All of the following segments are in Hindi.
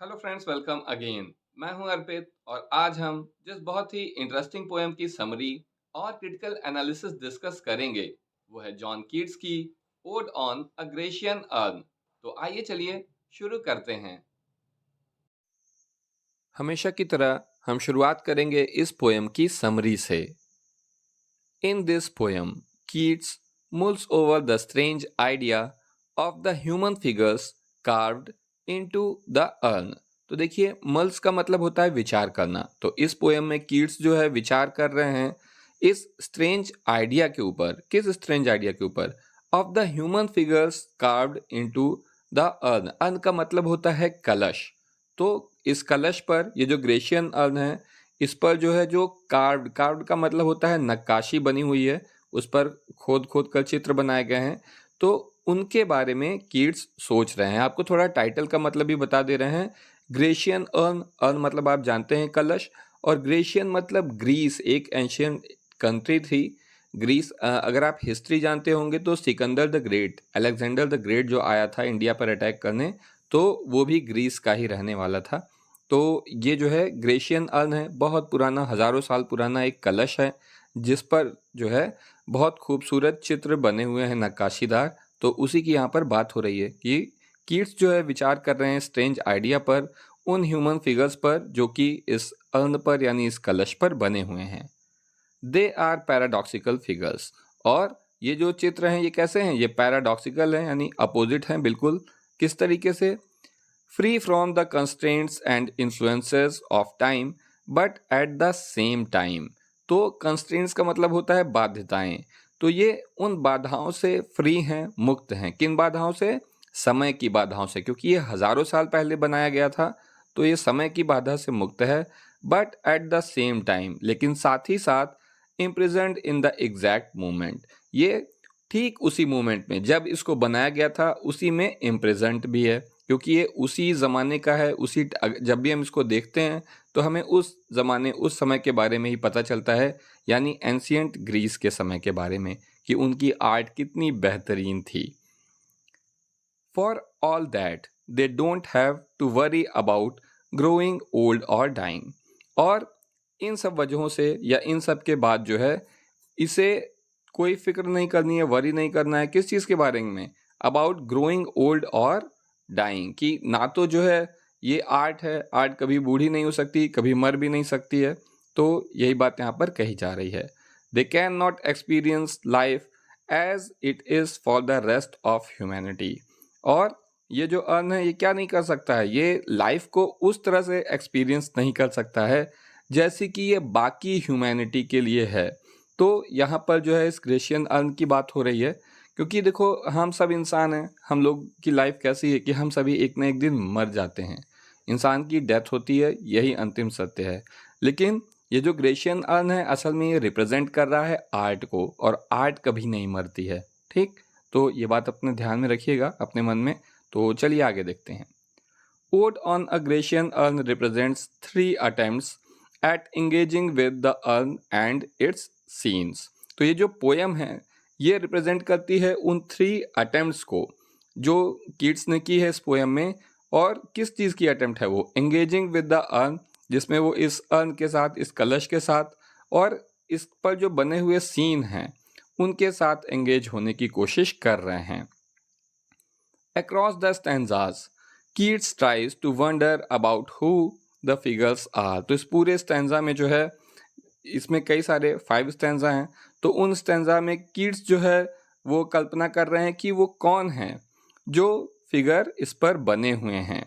Hello friends, welcome again. मैं हूं अर्पित और आज हम जिस बहुत ही इंटरेस्टिंग पोएम की समरी और क्रिटिकल एनालिसिस डिस्कस करेंगे वो है जॉन कीट्स की odd on a Grecian earn. तो आइए चलिए शुरू करते हैं। हमेशा की तरह हम शुरुआत करेंगे इस पोएम की समरी से। In this poem, Keats mulls over the strange idea of the human figures carved into the urn। तो देखिए, मल्स का मतलब होता है विचार करना। तो इस पोएम में कीट्स जो है विचार कर रहे हैं इस स्ट्रेंज आइडिया के ऊपर। किस स्ट्रेंज आइडिया के ऊपर? Of the human figures carved into the earn. Earn का मतलब होता है कलश। तो इस कलश पर, ये जो ग्रेशियन अर्न है, इस पर जो है जो कार्व्ड, कार्व्ड का मतलब होता है नक्काशी बनी हुई है, उस पर खोद खोद कर चित्र बनाए गए हैं। तो उनके बारे में कीट्स सोच रहे हैं। आपको थोड़ा टाइटल का मतलब भी बता दे रहे हैं। ग्रेशियन अर्न, अर्न मतलब आप जानते हैं कलश, और ग्रेशियन मतलब ग्रीस, एक एंशियंट कंट्री थी ग्रीस। अगर आप हिस्ट्री जानते होंगे तो Sikandar the great, Alexander the great जो आया था इंडिया पर अटैक करने, तो वो भी ग्रीस का ही रहने वाला था। तो ये जो है ग्रेशियन अर्न है, बहुत पुराना, हजारों साल पुराना एक कलश है जिस पर जो है बहुत खूबसूरत चित्र बने हुए हैं, नक्काशीदार। तो उसी की यहाँ पर बात हो रही है कि कीट्स जो है विचार कर रहे हैं स्ट्रेंज आइडिया पर, उन ह्यूमन फिगर्स पर जो कि इस अर्न पर यानी इस कलश पर बने हुए हैं। They are paradoxical figures. और ये जो चित्र हैं ये कैसे हैं? ये पैराडॉक्सिकल हैं, यानी अपोजिट हैं बिल्कुल। किस तरीके से? Free from the constraints and influences of time but at the same time. तो कंस्ट्रेंट्स का मतलब होता है बाध्यताएं। तो ये उन बाधाओं से फ्री हैं, मुक्त हैं। किन बाधाओं से? समय की बाधाओं से, क्योंकि ये हजारों साल पहले बनाया गया था, तो ये समय की बाधा से मुक्त है। But at the same time, लेकिन साथ ही साथ इम्प्रिजेंट इन द एग्जैक्ट मोमेंट। ये ठीक उसी मोमेंट में जब इसको बनाया गया था उसी में इम्प्रेजेंट भी है, क्योंकि ये उसी ज़माने का है। उसी जब भी हम इसको देखते हैं तो हमें उस ज़माने, उस समय के बारे में ही पता चलता है, यानी एंशियंट ग्रीस के समय के बारे में, कि उनकी आर्ट कितनी बेहतरीन थी। For all that they don't have to worry about growing old और डाइंग। और इन सब वजहों से या इन सब के बाद जो है इसे कोई फिक्र नहीं करनी है, वरी नहीं करना है। किस चीज़ के बारे में? अबाउट ग्रोइंग ओल्ड और डाइंग, कि ना तो जो है ये आर्ट है, आर्ट कभी बूढ़ी नहीं हो सकती, कभी मर भी नहीं सकती है। तो यही बात यहाँ पर कही जा रही है। They can not experience life as it is for the rest of humanity. और ये जो अर्न है ये क्या नहीं कर सकता है? ये लाइफ को उस तरह से एक्सपीरियंस नहीं कर सकता है जैसे कि ये बाकी ह्यूमैनिटी के लिए है। तो यहाँ पर जो है इस ग्रेशियन अर्न की बात हो रही है, क्योंकि देखो हम सब इंसान हैं। हम लोग की लाइफ कैसी है कि हम सभी एक ना एक दिन मर जाते हैं। इंसान की डेथ होती है, यही अंतिम सत्य है। लेकिन ये जो ग्रेशियन अर्न है असल में ये रिप्रेजेंट कर रहा है आर्ट को, और आर्ट कभी नहीं मरती है। ठीक, तो ये बात अपने ध्यान में रखिएगा, अपने मन में। तो चलिए आगे देखते हैं। Ode on a Grecian urn represents three attempts at engaging with the urn and its scenes। तो ये जो पोयम है ये रिप्रेजेंट करती है उन थ्री अटेम्प्ट्स को जो कीट्स ने की है इस पोयम में। और किस चीज़ की अटेम्प्ट है वो? एंगेजिंग विद द अर्न, जिसमें वो इस अर्न के साथ, इस कलश के साथ, और इस पर जो बने हुए सीन हैं उनके साथ एंगेज होने की कोशिश कर रहे हैं। Across the stanzas, Keats tries to wonder about who the figures are। तो इस पूरे स्टैंजा में जो है, इसमें कई सारे 5 स्टैंजा हैं, तो उन स्टैंजा में कीट्स जो है वो कल्पना कर रहे हैं कि वो कौन हैं जो फिगर इस पर बने हुए हैं।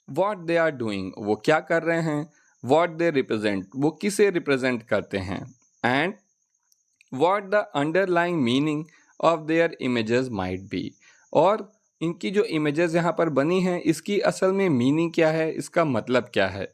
वॉट दे आर डूइंग, वो क्या कर रहे हैं। वॉट दे रिप्रेजेंट, वो किसे रिप्रेजेंट करते हैं। And what the underlying meaning of their images might be, और इनकी जो इमेजेस यहाँ पर बनी हैं इसकी असल में मीनिंग क्या है, इसका मतलब क्या है।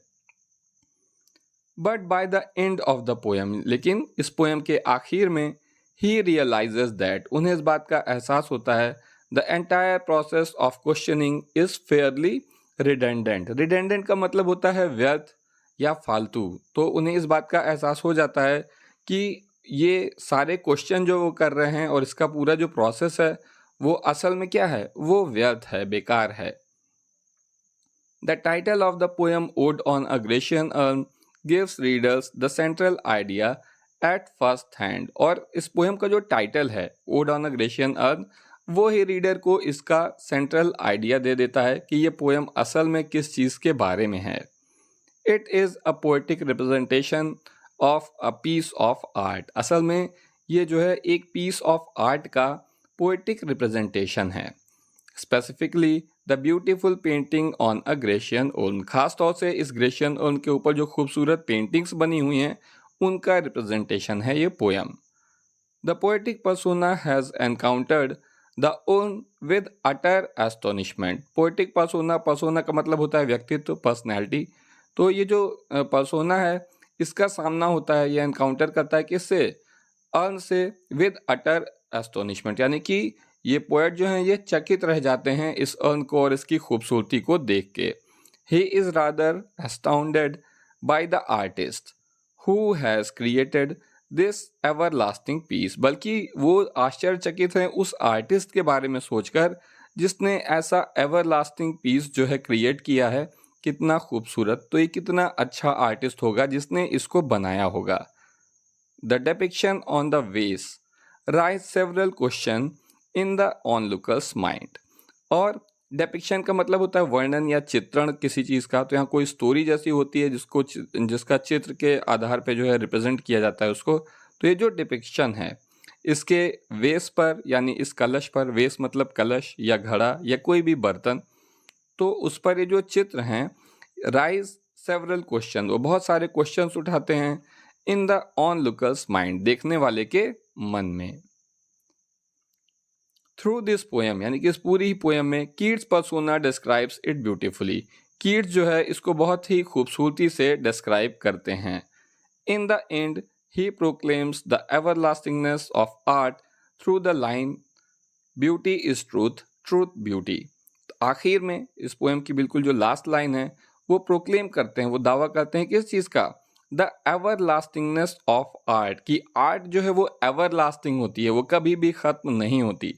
But by the end of the poem, लेकिन इस पोएम के आखिर में, ही रियलाइजेस दैट, उन्हें इस बात का एहसास होता है, the entire process of questioning is fairly redundant. Redundant का मतलब होता है व्यर्थ या फालतू। तो उन्हें इस बात का एहसास हो जाता है कि ये सारे क्वेश्चन जो वो कर रहे हैं और इसका पूरा जो प्रोसेस है वो असल में क्या है, वो व्यर्थ है, बेकार है। The title of the poem Ode on a Grecian Urn gives readers the central idea at first hand. और इस पोएम का जो टाइटल है Ode on a Grecian Urn, वो ही रीडर को इसका सेंट्रल आइडिया दे देता है कि ये पोएम असल में किस चीज़ के बारे में है. It is a poetic representation of a piece of art. असल में ये जो है एक पीस ऑफ आर्ट का पोएटिक रिप्रेजेंटेशन है. Specifically the beautiful painting on a Grecian urn. खास तौर से इस ग्रेशियन उर्न के ऊपर जो खूबसूरत पेंटिंग्स बनी हुई हैं उनका रिप्रेजेंटेशन है ये poem. The poetic persona has encountered the urn with utter astonishment. Poetic persona, persona का मतलब होता है व्यक्तित्व, पर्सनैलिटी. तो ये जो पर्सोना है इसका सामना होता है, ये एनकाउंटर करता है किससे? अर्न से, विद अटर एस्टोनिशमेंट. यानी कि ये पोएट जो हैं ये चकित रह जाते हैं इस अर्न को और इसकी खूबसूरती को देख के. He is rather astounded by the artist who has created this ever lasting piece. बल्कि वो आश्चर्यचकित हैं उस आर्टिस्ट के बारे में सोचकर जिसने ऐसा एवर लास्टिंग पीस जो है क्रिएट किया है. कितना खूबसूरत, तो ये कितना अच्छा आर्टिस्ट होगा जिसने इसको बनाया होगा. The depiction on the vase raise several question in the onlooker's mind. और डिपिक्शन का मतलब होता है वर्णन या चित्रण किसी चीज़ का. तो यहाँ कोई स्टोरी जैसी होती है जिसका चित्र के आधार पे जो है रिप्रेजेंट किया जाता है उसको. तो ये जो डिपिक्शन है इसके वेस पर, यानी इस कलश पर, वेस मतलब कलश या घड़ा या कोई भी बर्तन, तो उस पर ये जो चित्र हैं राइज सेवरल क्वेश्चन, वो बहुत सारे क्वेश्चंस उठाते हैं इन द ऑनलुकर्स माइंड, देखने वाले के मन में. थ्रू दिस पोएम, यानी कि इस पूरी ही पोएम में Keats persona describes it beautifully. Keats जो है इसको बहुत ही खूबसूरती से डिस्क्राइब करते हैं. In the end he proclaims the everlastingness of art through the line beauty is truth, truth beauty. आखिर में इस पोएम की बिल्कुल जो लास्ट लाइन है वो प्रोक्लेम करते हैं, वो दावा करते हैं किस चीज़ का? The everlastingness of art. कि आर्ट जो है वो एवर लास्टिंग होती है, वो कभी भी ख़त्म नहीं होती.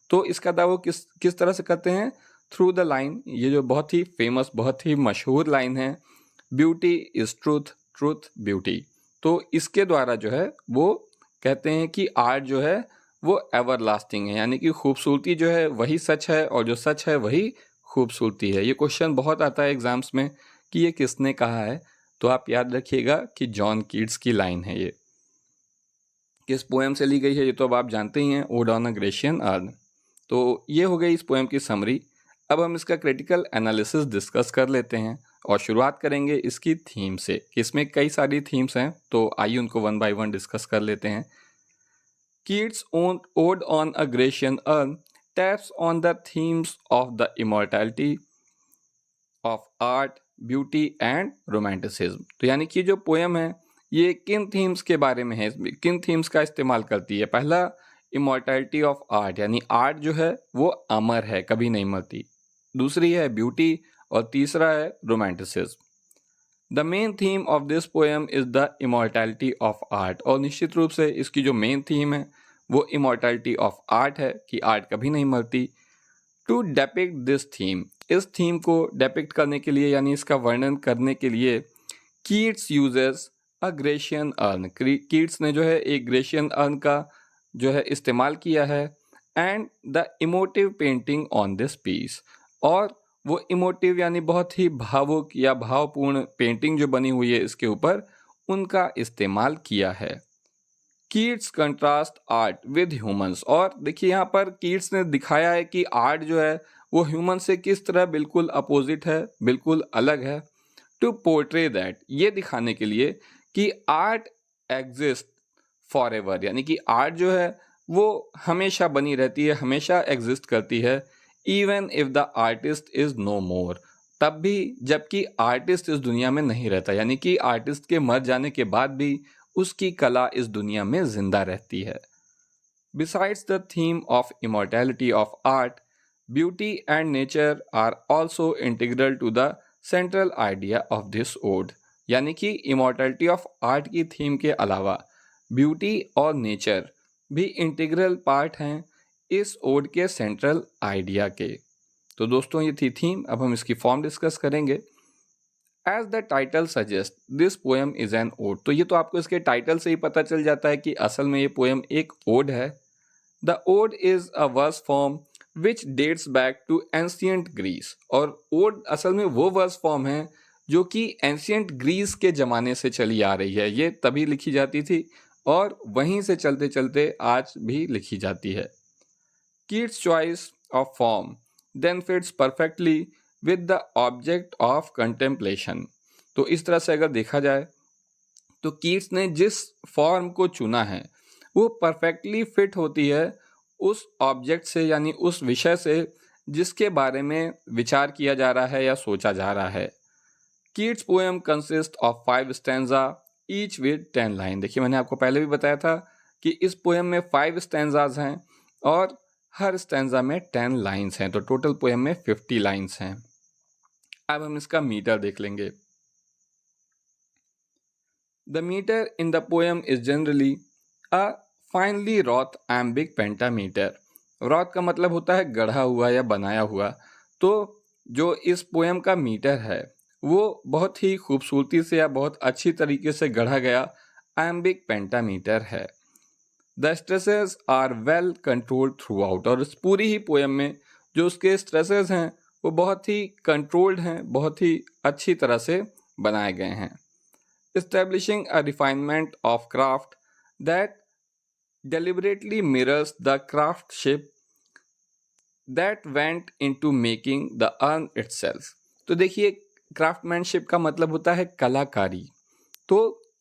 तो इसका दावा किस तरह से करते हैं? थ्रू द लाइन, ये जो बहुत ही फेमस, बहुत ही मशहूर लाइन है, beauty is truth, truth beauty. तो इसके द्वारा जो है वो कहते हैं कि आर्ट जो है वो एवर लास्टिंग है, यानी कि खूबसूरती जो है वही सच है और जो सच है वही खूबसूरती है. ये क्वेश्चन बहुत आता है एग्जाम्स में कि ये किसने कहा है. तो आप याद रखिएगा कि जॉन कीट्स की लाइन है. ये किस पोएम से ली गई है ये तो अब आप जानते ही हैं, odd on a Grecian earn. तो ये हो गई इस पोएम की समरी. अब हम इसका क्रिटिकल एनालिसिस डिस्कस कर लेते हैं और शुरुआत करेंगे इसकी थीम से. इसमें कई सारी थीम्स हैं, तो आइए उनको वन बाय वन डिस्कस कर लेते हैं. Keats' own Ode on a Grecian Urn taps on the themes of the immortality of art, beauty and romanticism. तो यानी कि जो पोएम है ये किन थीम्स के बारे में है, किन थीम्स का इस्तेमाल करती है? पहला, इमॉर्टैलिटी ऑफ आर्ट, यानी आर्ट जो है वो अमर है, कभी नहीं मरती. दूसरी है ब्यूटी और तीसरा है romanticism. The main theme of this poem is the immortality of art. और निश्चित रूप से इसकी जो मेन थीम है वो इमॉर्टैलिटी ऑफ आर्ट है कि आर्ट कभी नहीं मरती. टू डेपिक्ट दिस थीम, इस थीम को डेपिक्ट करने के लिए, यानी इसका वर्णन करने के लिए, Keats uses a Grecian earn. Keats ने जो है एक ग्रेशियन अर्न का जो है इस्तेमाल किया है. And the emotive painting on this piece, और वो इमोटिव यानी बहुत ही भावुक या भावपूर्ण पेंटिंग जो बनी हुई है इसके ऊपर, उनका इस्तेमाल किया है. Keats contrast art with humans. और देखिए यहाँ पर कीट्स ने दिखाया है कि आर्ट जो है वो ह्यूमन से किस तरह बिल्कुल अपोजिट है, बिल्कुल अलग है. टू पोर्ट्रे दैट, ये दिखाने के लिए कि आर्ट एग्जिस्ट फॉर एवर, यानी कि आर्ट जो है वो हमेशा बनी रहती है, हमेशा एग्जिस्ट करती है. Even if the artist is no more, तब भी जबकि आर्टिस्ट इस दुनिया में नहीं रहता, यानी कि आर्टिस्ट के मर जाने के बाद भी उसकी कला इस दुनिया में जिंदा रहती है. Besides the theme of immortality of art, beauty and nature are also integral to the central idea of this ode. यानी कि इमॉर्टैलिटी ऑफ आर्ट की थीम के अलावा ब्यूटी और नेचर भी इंटीग्रल पार्ट हैं इस ओड के सेंट्रल आइडिया के. तो दोस्तों ये थी थीम, अब हम इसकी फॉर्म डिस्कस करेंगे। As the title suggest this poem is an ode. तो ये तो आपको इसके टाइटल से ही पता चल जाता है कि असल में ये पोएम एक ओड है। The ode is a verse form which dates back to ancient Greece. और ओड असल में वो वर्स फॉर्म है जो कि एंशियंट ग्रीस के ज़माने से चली आ रही है। ये तभी लिखी जाती थी और वहीं से चलते चलते आज भी लिखी जाती है। Keats' choice of form then fits perfectly with the object of contemplation। तो इस तरह से अगर देखा जाए तो कीट्स ने जिस फॉर्म को चुना है वो परफेक्टली फिट होती है उस ऑब्जेक्ट से, यानी उस विषय से जिसके बारे में विचार किया जा रहा है या सोचा जा रहा है। Keats poem consist of 5 stanza each with 10 line. देखिए मैंने आपको पहले भी बताया था कि इस पोएम में 5 स्टैंजाज हैं और हर स्टैंजा में 10 लाइन्स हैं, तो टोटल पोएम में 50 लाइन्स हैं। अब हम इसका मीटर देख लेंगे। The metre in the poem is generally a finally roth iambic pentameter. Roth का मतलब होता है गढ़ा हुआ या बनाया हुआ। तो जो इस पोएम का मीटर है वो बहुत ही खूबसूरती से या बहुत अच्छी तरीके से गढ़ा गया एम्बिक पेंटामीटर है। The stresses are well controlled throughout. और इस पूरी ही पोएम में जो उसके स्ट्रेसेस हैं वो बहुत ही कंट्रोल्ड हैं, बहुत ही अच्छी तरह से बनाए गए हैं। Establishing a refinement of craft that deliberately mirrors the craftsmanship that went into making the urn itself। तो देखिए क्राफ्टमैनशिप का मतलब होता है कलाकारी। तो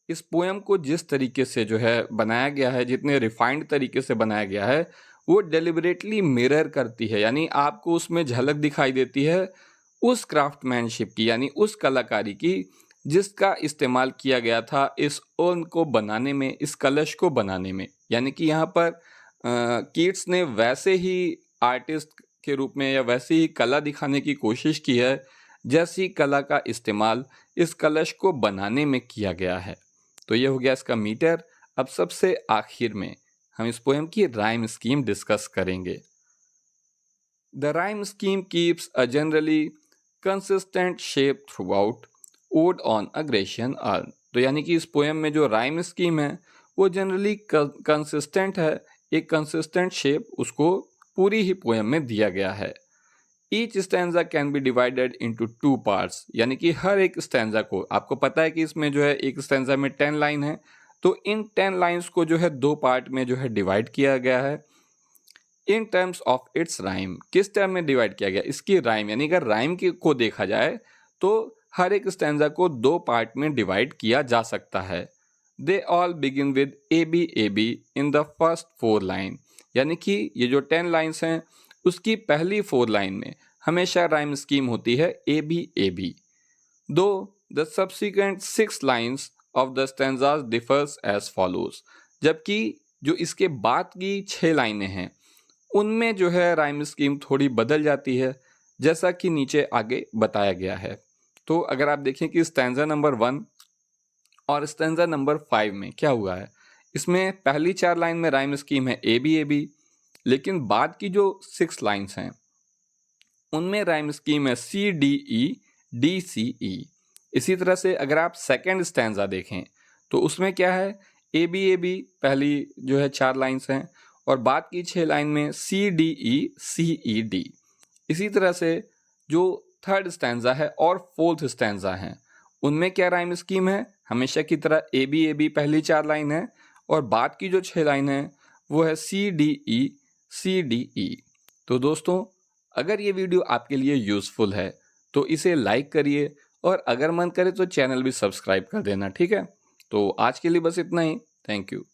इस पोएम को जिस तरीके से जो है बनाया गया है, जितने रिफाइंड तरीके से बनाया गया है, वो डेलिबरेटली मिरर करती है, यानी आपको उसमें झलक दिखाई देती है उस क्राफ्टमैनशिप की, यानी उस कलाकारी की जिसका इस्तेमाल किया गया था इस urn को बनाने में, इस कलश को बनाने में। यानी कि यहाँ पर कीट्स ने वैसे ही आर्टिस्ट के रूप में या वैसे ही कला दिखाने की कोशिश की है जैसी कला का इस्तेमाल इस कलश को बनाने में किया गया है। तो ये हो गया इसका मीटर। अब सबसे आखिर में हम इस पोएम की राइम स्कीम डिस्कस करेंगे। The rhyme scheme keeps a generally consistent shape through out odd on a Grecian earn. तो यानी कि इस पोएम में जो राइम स्कीम है वो जनरली कंसिस्टेंट है, एक कंसिस्टेंट शेप उसको पूरी ही पोएम में दिया गया है। Each stanza can be divided into 2 parts. यानी कि हर एक स्टैंजा को, आपको पता है कि इसमें जो है एक स्टैंजा में 10 लाइन है, तो इन 10 लाइन्स को जो है 2 पार्ट में जो है डिवाइड किया गया है। In terms of its rhyme, किस टर्म में डिवाइड किया गया? इसकी राइम, यानी अगर राइम को देखा जाए तो हर एक स्टैंजा को 2 पार्ट में डिवाइड किया जा सकता है। They all begin with A be in the first 4 line. यानी कि ये जो 10 लाइन्स हैं उसकी पहली 4 लाइन में हमेशा राइम स्कीम होती है A B. Though the subsequent 6 lines of the stanzas differs as follows. जबकि जो इसके बाद की 6 लाइनें हैं उनमें जो है राइम स्कीम थोड़ी बदल जाती है, जैसा कि नीचे आगे बताया गया है। तो अगर आप देखें कि स्टैंजा नंबर 1 और स्टैंजा नंबर 5 में क्या हुआ है, इसमें पहली 4 लाइन में राइम स्कीम है ए बी, लेकिन बाद की जो 6 लाइन्स हैं उनमें राइम स्कीम है CDE। इसी तरह से अगर आप सेकेंड स्टैंजा देखें तो उसमें क्या है, ए बी पहली जो है 4 लाइन्स हैं और बाद की 6 लाइन में CDE। इसी तरह से जो थर्ड स्टैंजा है और फोर्थ स्टैंजा है उनमें क्या राइम स्कीम है, हमेशा की तरह ए बी पहली 4 लाइन है और बाद की जो 6 लाइन है वो है CDE। तो दोस्तों अगर ये वीडियो आपके लिए यूज़फुल है तो इसे लाइक करिए और अगर मन करे तो चैनल भी सब्सक्राइब कर देना, ठीक है। तो आज के लिए बस इतना ही। Thank you.